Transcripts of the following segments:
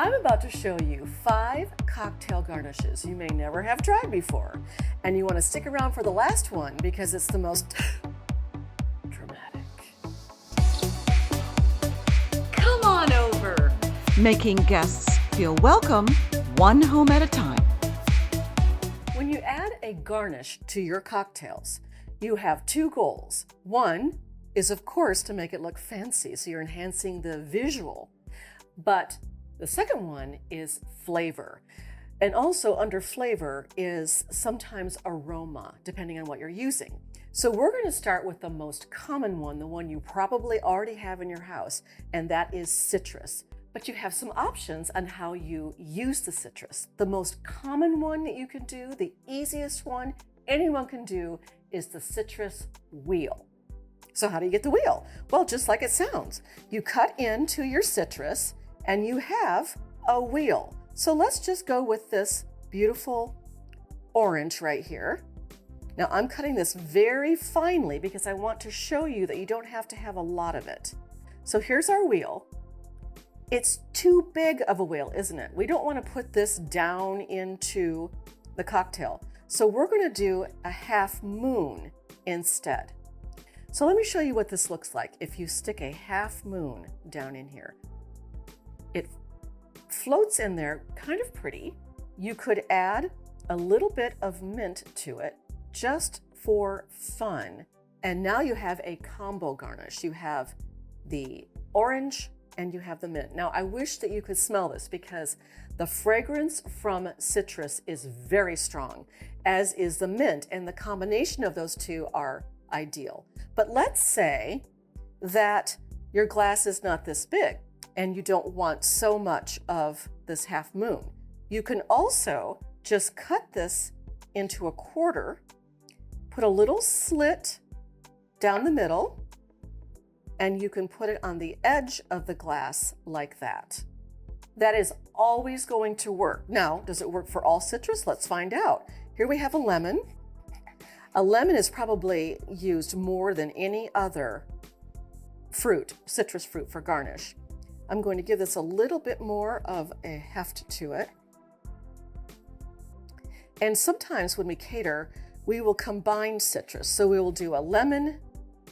I'm about to show you 5 cocktail garnishes you may never have tried before. And you want to stick around for the last one because it's the most dramatic. Come on over. Making guests feel welcome, one home at a time. When you add a garnish to your cocktails, you have 2 goals. One is, of course, to make it look fancy, so you're enhancing the visual. But the second one is flavor. And also under flavor is sometimes aroma, depending on what you're using. So we're going to start with the most common one, the one you probably already have in your house, and that is citrus. But you have some options on how you use the citrus. The most common one that you can do, the easiest one anyone can do, is the citrus wheel. So how do you get the wheel? Well, just like it sounds. You cut into your citrus and you have a wheel. So let's just go with this beautiful orange right here. Now I'm cutting this very finely because I want to show you that you don't have to have a lot of it. So here's our wheel. It's too big of a wheel, isn't it? We don't want to put this down into the cocktail. So we're going to do a half moon instead. So let me show you what this looks like if you stick a half moon down in here. It floats in there kind of pretty. You could add a little bit of mint to it just for fun. And now you have a combo garnish. You have the orange and you have the mint. Now I wish that you could smell this because the fragrance from citrus is very strong, as is the mint, and the combination of those two are ideal. But let's say that your glass is not this big and you don't want so much of this half moon. You can also just cut this into a quarter, put a little slit down the middle, and you can put it on the edge of the glass like that. That is always going to work. Now, does it work for all citrus? Let's find out. Here we have a lemon. A lemon is probably used more than any other fruit, citrus fruit, for garnish. I'm going to give this a little bit more of a heft to it. And sometimes when we cater, we will combine citrus. So we will do a lemon,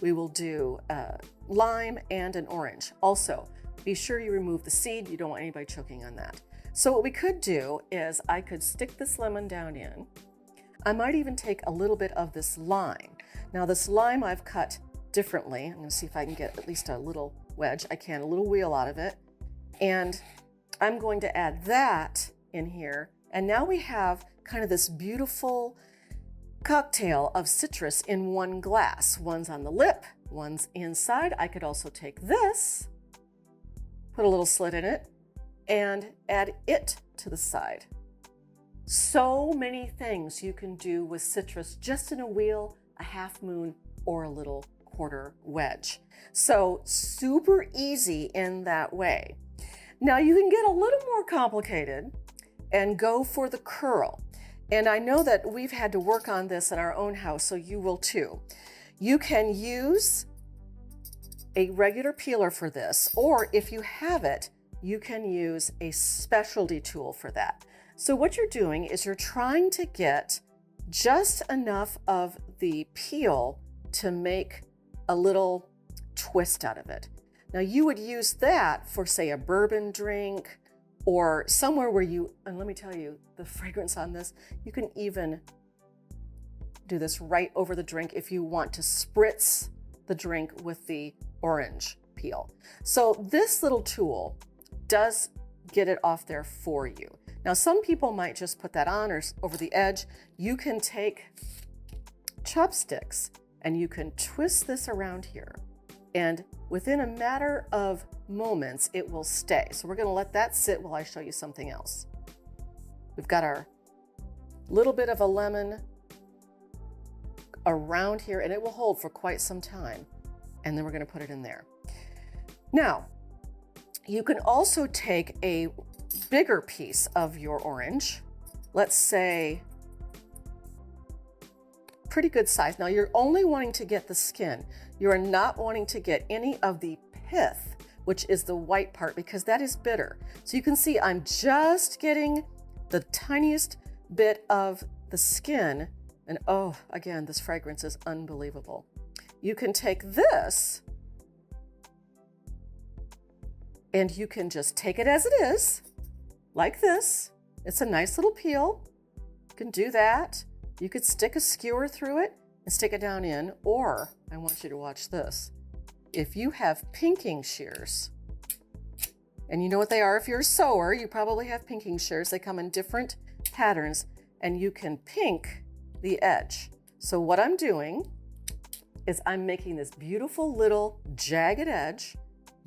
we will do a lime, and an orange. Also, be sure you remove the seed. You don't want anybody choking on that. So what we could do is I could stick this lemon down in. I might even take a little bit of this lime. Now this lime I've cut differently. I'm going to see if I can get at least a little wedge. I can, a little wheel out of it. And I'm going to add that in here. And now we have kind of this beautiful cocktail of citrus in one glass. One's on the lip, one's inside. I could also take this, put a little slit in it, and add it to the side. So many things you can do with citrus just in a wheel, a half moon, or a little quarter wedge. So super easy in that way. Now you can get a little more complicated and go for the curl. And I know that we've had to work on this in our own house, so you will too. You can use a regular peeler for this, or if you have it, you can use a specialty tool for that. So what you're doing is you're trying to get just enough of the peel to make a little twist out of it. Now you would use that for, say, a bourbon drink or somewhere where you, and let me tell you, the fragrance on this, you can even do this right over the drink if you want to spritz the drink with the orange peel. So this little tool does get it off there for you. Now, some people might just put that on or over the edge. You can take chopsticks and you can twist this around here. And within a matter of moments, it will stay. So we're going to let that sit while I show you something else. We've got our little bit of a lemon around here, and it will hold for quite some time. And then we're going to put it in there. Now, you can also take a bigger piece of your orange, let's say pretty good size. Now you're only wanting to get the skin. You are not wanting to get any of the pith, which is the white part, because that is bitter. So you can see I'm just getting the tiniest bit of the skin. And oh, again, this fragrance is unbelievable. You can take this and you can just take it as it is, like this. It's a nice little peel. You can do that. You could stick a skewer through it and stick it down in, or I want you to watch this. If you have pinking shears, and you know what they are if you're a sewer, you probably have pinking shears. They come in different patterns, and you can pink the edge. So what I'm doing is I'm making this beautiful little jagged edge.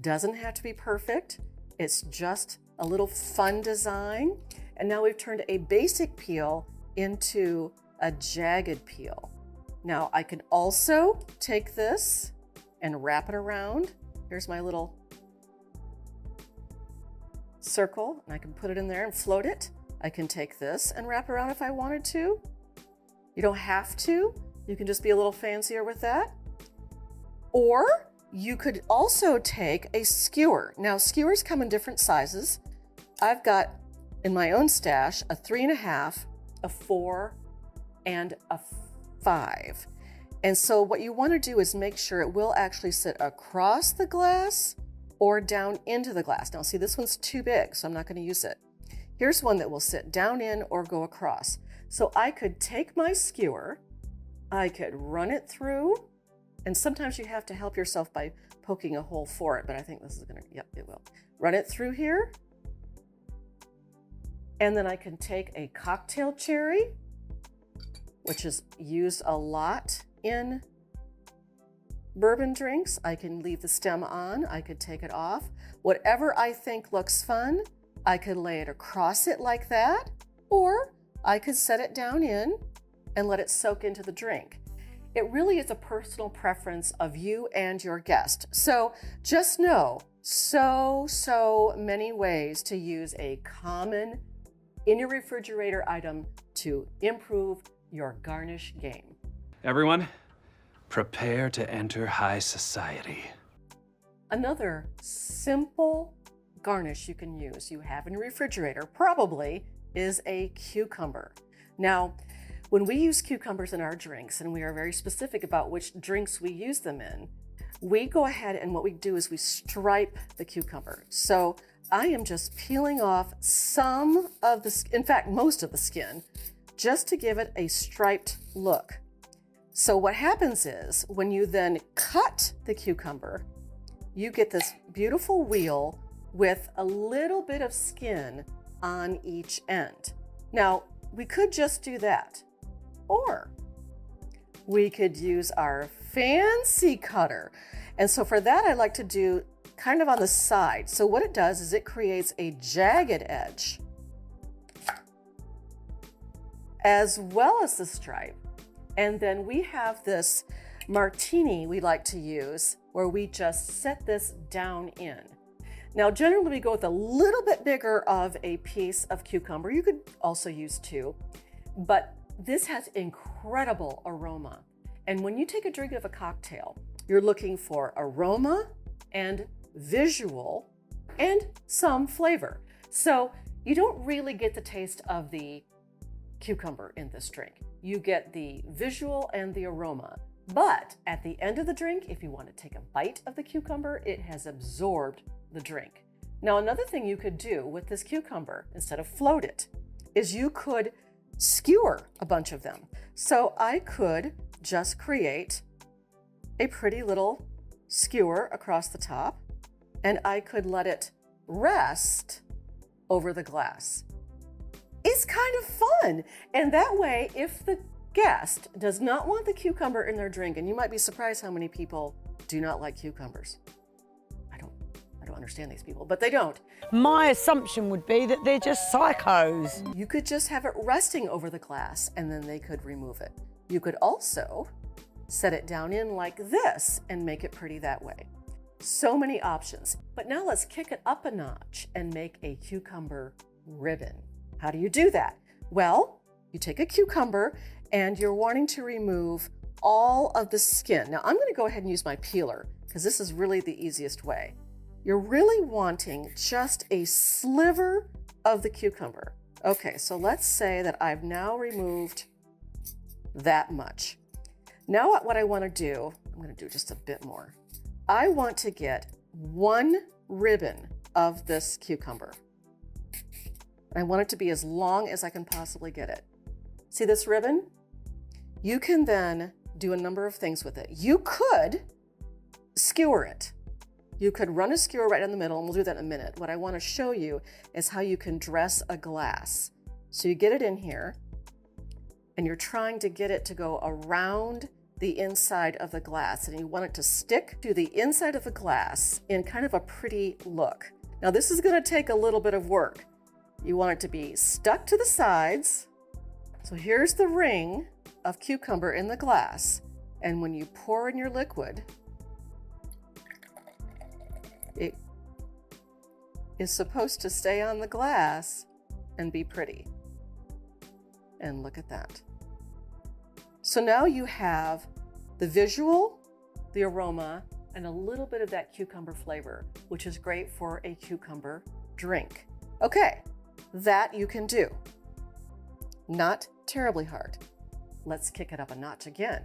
Doesn't have to be perfect. It's just a little fun design. And now we've turned a basic peel into a jagged peel. Now I can also take this and wrap it around. Here's my little circle, and I can put it in there and float it. I can take this and wrap around if I wanted to. You don't have to. You can just be a little fancier with that. Or you could also take a skewer. Now, skewers come in different sizes. I've got in my own stash a 3.5, a 4, and a 5. And so what you want to do is make sure it will actually sit across the glass or down into the glass. Now see, this one's too big, so I'm not going to use it. Here's one that will sit down in or go across. So I could take my skewer, I could run it through, and sometimes you have to help yourself by poking a hole for it, but I think this is going to, yep, it will. Run it through here, and then I can take a cocktail cherry, which is used a lot in bourbon drinks. I can leave the stem on, I could take it off. Whatever I think looks fun, I could lay it across it like that, or I could set it down in and let it soak into the drink. It really is a personal preference of you and your guest. So just know, so many ways to use a common in your refrigerator item to improve your garnish game. Everyone, prepare to enter high society. Another simple garnish you can use, you have in your refrigerator probably, is a cucumber. Now, when we use cucumbers in our drinks, and we are very specific about which drinks we use them in, we go ahead and what we do is we stripe the cucumber. So I am just peeling off some of the, in fact, most of the skin, just to give it a striped look. So what happens is when you then cut the cucumber, you get this beautiful wheel with a little bit of skin on each end. Now, we could just do that, or we could use our fancy cutter. And so for that, I like to do kind of on the side. So what it does is it creates a jagged edge as well as the stripe. And then we have this martini we like to use where we just set this down in. Now, generally we go with a little bit bigger of a piece of cucumber. You could also use 2, but this has incredible aroma. And when you take a drink of a cocktail, you're looking for aroma and visual and some flavor. So you don't really get the taste of the cucumber in this drink. You get the visual and the aroma. But at the end of the drink, if you want to take a bite of the cucumber, it has absorbed the drink. Now, another thing you could do with this cucumber, instead of float it, is you could skewer a bunch of them. So I could just create a pretty little skewer across the top, and I could let it rest over the glass. It's kind of fun. And that way, if the guest does not want the cucumber in their drink, and you might be surprised how many people do not like cucumbers. I don't understand these people, but they don't. My assumption would be that they're just psychos. You could just have it resting over the glass and then they could remove it. You could also set it down in like this and make it pretty that way. So many options. But now let's kick it up a notch and make a cucumber ribbon. How do you do that? Well, you take a cucumber and you're wanting to remove all of the skin. Now I'm going to go ahead and use my peeler because this is really the easiest way. You're really wanting just a sliver of the cucumber. Okay, so let's say that I've now removed that much. Now what I want to do, I'm going to do just a bit more. I want to get one ribbon of this cucumber. I want it to be as long as I can possibly get it. See this ribbon? You can then do a number of things with it. You could skewer it. You could run a skewer right in the middle, and we'll do that in a minute. What I want to show you is how you can dress a glass. So you get it in here, and you're trying to get it to go around the inside of the glass, and you want it to stick to the inside of the glass in kind of a pretty look. Now this is going to take a little bit of work. You want it to be stuck to the sides. So here's the ring of cucumber in the glass, and when you pour in your liquid, it is supposed to stay on the glass and be pretty. And look at that. So now you have the visual, the aroma, and a little bit of that cucumber flavor, which is great for a cucumber drink. Okay, that you can do. Not terribly hard. Let's kick it up a notch again.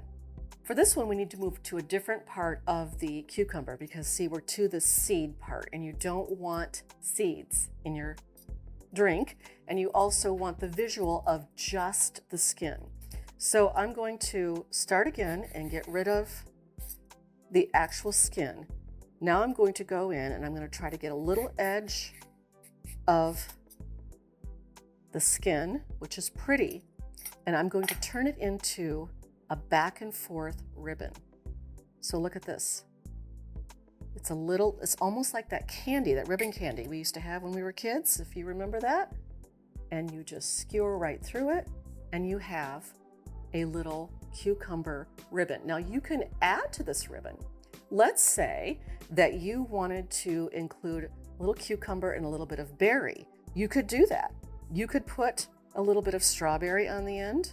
For this one, we need to move to a different part of the cucumber because see, we're to the seed part, and you don't want seeds in your drink, and you also want the visual of just the skin. So I'm going to start again and get rid of the actual skin. Now I'm going to go in and I'm going to try to get a little edge of the skin, which is pretty, and I'm going to turn it into a back and forth ribbon. So look at this. It's almost like that candy, that ribbon candy we used to have when we were kids, if you remember that. And you just skewer right through it, and you have a little cucumber ribbon. Now you can add to this ribbon. Let's say that you wanted to include a little cucumber and a little bit of berry. You could do that. You could put a little bit of strawberry on the end.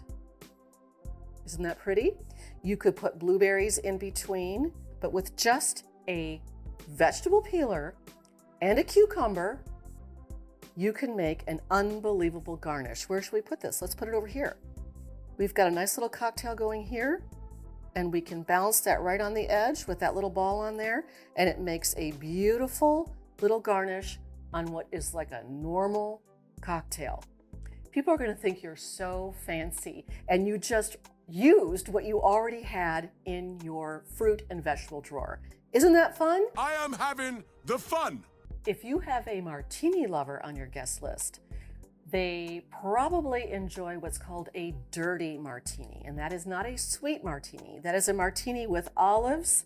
Isn't that pretty? You could put blueberries in between, but with just a vegetable peeler and a cucumber, you can make an unbelievable garnish. Where should we put this? Let's put it over here. We've got a nice little cocktail going here, and we can balance that right on the edge with that little ball on there, and it makes a beautiful little garnish on what is like a normal cocktail. People are going to think you're so fancy, and you just used what you already had in your fruit and vegetable drawer. Isn't that fun? I am having the fun. If you have a martini lover on your guest list, they probably enjoy what's called a dirty martini, and that is not a sweet martini. That is a martini with olives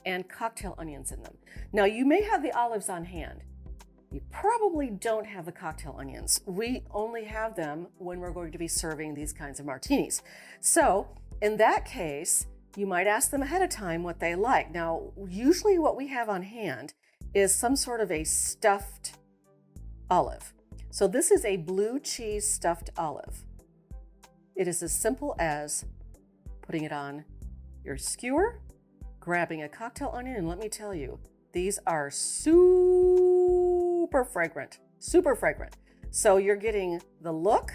and cocktail onions in them. Now, you may have the olives on hand. You probably don't have the cocktail onions. We only have them when we're going to be serving these kinds of martinis. So in that case, you might ask them ahead of time what they like. Now, usually what we have on hand is some sort of a stuffed olive. So this is a blue cheese stuffed olive. It is as simple as putting it on your skewer, grabbing a cocktail onion, and let me tell you, these are super fragrant, super fragrant. So you're getting the look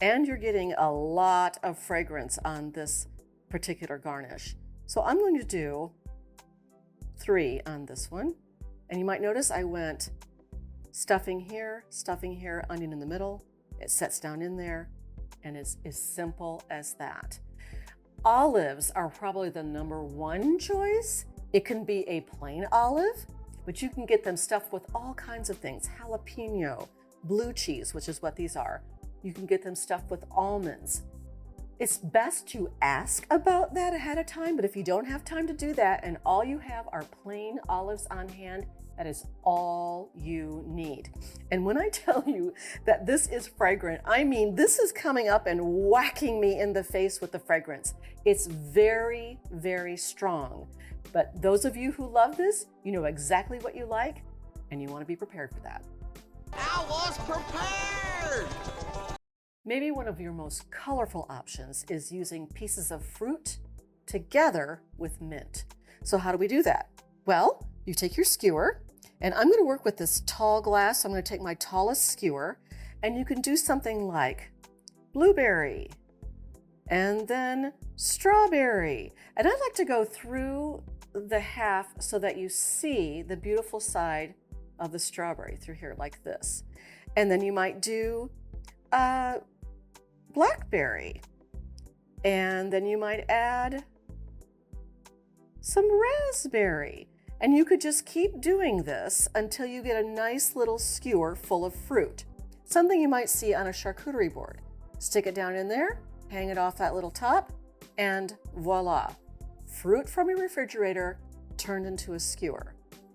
and you're getting a lot of fragrance on this particular garnish. So I'm going to do 3 on this one. And you might notice I went stuffing here, onion in the middle. It sets down in there, and it's as simple as that. Olives are probably the #1 choice. It can be a plain olive, but you can get them stuffed with all kinds of things. Jalapeno, blue cheese, which is what these are. You can get them stuffed with almonds. It's best to ask about that ahead of time, but if you don't have time to do that and all you have are plain olives on hand, that is all you need. And when I tell you that this is fragrant, I mean this is coming up and whacking me in the face with the fragrance. It's very, very strong. But those of you who love this, you know exactly what you like, and you want to be prepared for that. I was prepared. Maybe one of your most colorful options is using pieces of fruit together with mint. So how do we do that? Well, you take your skewer And I'm going to work with this tall glass. So I'm going to take my tallest skewer, and you can do something like blueberry and then strawberry. And I'd like to go through the half so that you see the beautiful side of the strawberry through here like this. And then you might do blackberry. And then you might add some raspberry. And you could just keep doing this until you get a nice little skewer full of fruit. Something you might see on a charcuterie board. Stick it down in there, hang it off that little top, and voila. Fruit from your refrigerator turned into a skewer.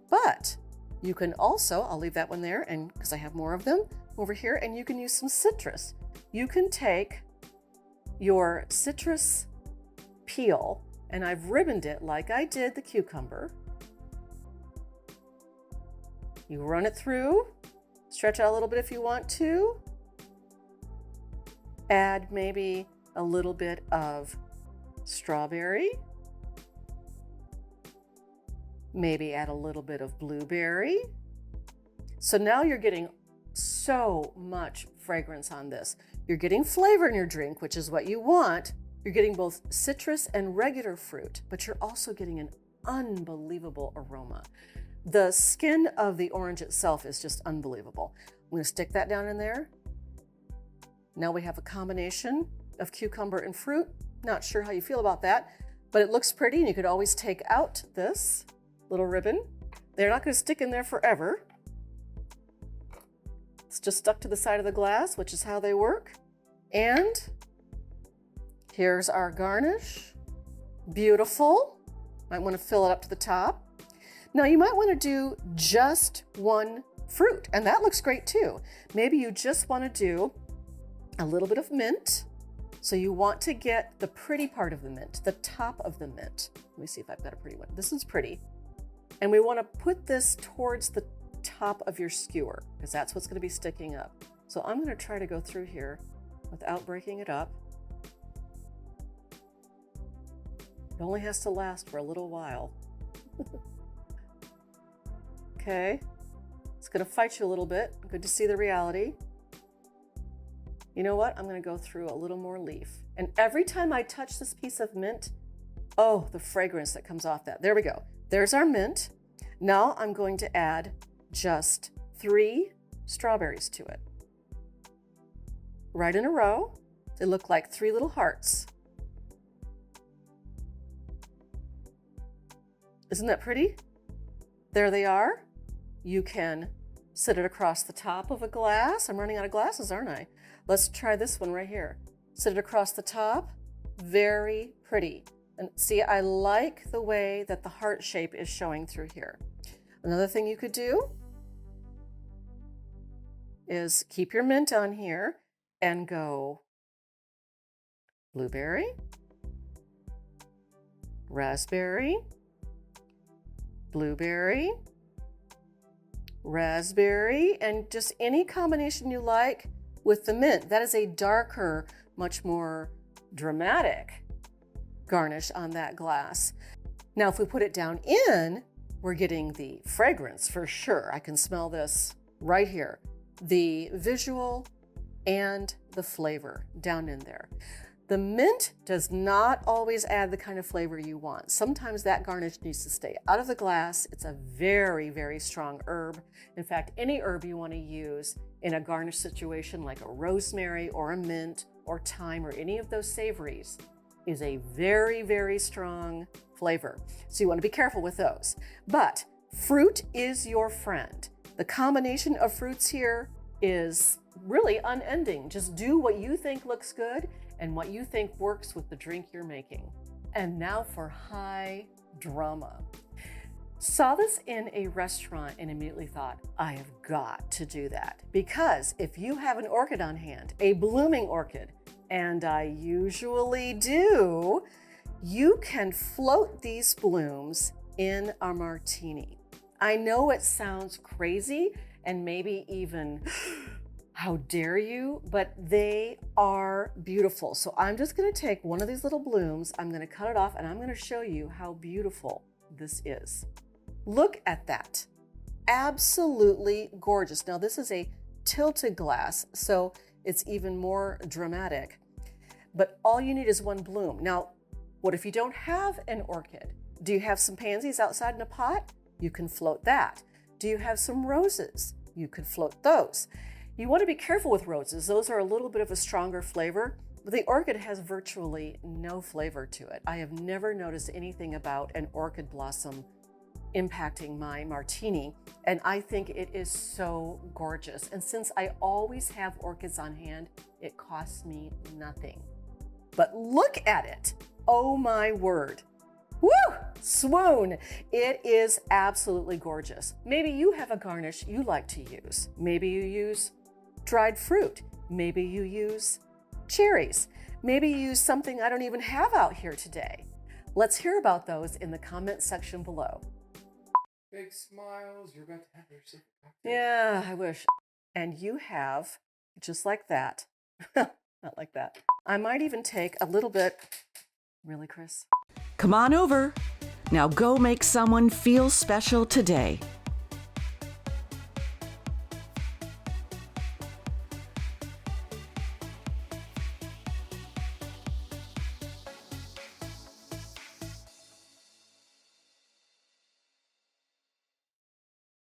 But you can also, I'll leave that one there, and because I have more of them over here, and you can use some citrus. You can take your citrus peel, and I've ribboned it like I did the cucumber. You run it through, stretch out a little bit if you want to. Add maybe a little bit of strawberry. Maybe add a little bit of blueberry. So now you're getting so much fragrance on this. You're getting flavor in your drink, which is what you want. You're getting both citrus and regular fruit, but you're also getting an unbelievable aroma. The skin of the orange itself is just unbelievable. I'm going to stick that down in there. Now we have a combination of cucumber and fruit. Not sure how you feel about that, but it looks pretty, and you could always take out this little ribbon. They're not going to stick in there forever. It's just stuck to the side of the glass, which is how they work. And here's our garnish. Beautiful. Might want to fill it up to the top. Now you might want to do just one fruit, and that looks great too. Maybe you just want to do a little bit of mint. So you want to get the pretty part of the mint, the top of the mint. Let me see if I've got a pretty one. This is pretty. And we want to put this towards the top of your skewer because that's what's going to be sticking up. So I'm going to try to go through here without breaking it up. It only has to last for a little while. Okay, it's going to fight you a little bit. Good to see the reality. You know what? I'm going to go through a little more leaf. And every time I touch this piece of mint, oh, the fragrance that comes off that. There we go. There's our mint. Now I'm going to add just 3 strawberries to it. Right in a row. They look like 3 little hearts. Isn't that pretty? There they are. You can sit it across the top of a glass. I'm running out of glasses, aren't I? Let's try this one right here. Sit it across the top. Very pretty. And see, I like the way that the heart shape is showing through here. Another thing you could do is keep your mint on here and go blueberry, raspberry, blueberry, raspberry, and just any combination you like with the mint. That is a darker, much more dramatic garnish on that glass. Now, if we put it down in, we're getting the fragrance for sure. I can smell this right here. The visual and the flavor down in there. The mint does not always add the kind of flavor you want. Sometimes that garnish needs to stay out of the glass. It's a very, very strong herb. In fact, any herb you want to use in a garnish situation like a rosemary or a mint or thyme or any of those savories is a very, very strong flavor. So you want to be careful with those. But fruit is your friend. The combination of fruits here is really unending. Just do what you think looks good and what you think works with the drink you're making. And now for high drama. Saw this in a restaurant and immediately thought, I have got to do that. Because if you have an orchid on hand, a blooming orchid, and I usually do, you can float these blooms in a martini. I know it sounds crazy and maybe even how dare you, but they are beautiful. So I'm just going to take one of these little blooms, I'm going to cut it off, and I'm going to show you how beautiful this is. Look at that. absolutely gorgeous. Now, this is a tilted glass, so it's even more dramatic. But all you need is one bloom. Now, what if you don't have an orchid? Do you have some pansies outside in a pot? You can float that. Do you have some roses? You could float those. You want to be careful with roses. Those are a little bit of a stronger flavor, but the orchid has virtually no flavor to it. I have never noticed anything about an orchid blossom impacting my martini, and I think it is so gorgeous. And since I always have orchids on hand, it costs me nothing. But look at it. Oh my word. Woo! Swoon! It is absolutely gorgeous. Maybe you have a garnish you like to use. Maybe you use dried fruit. Maybe you use cherries. Maybe you use something I don't even have out here today. Let's hear about those in the comment section below. Big smiles, you're about to have your secret cocktail. Yeah, I wish. And you have, just like that. Not like that. I might even take a little bit. Really, Chris? Come on over. Now go make someone feel special today.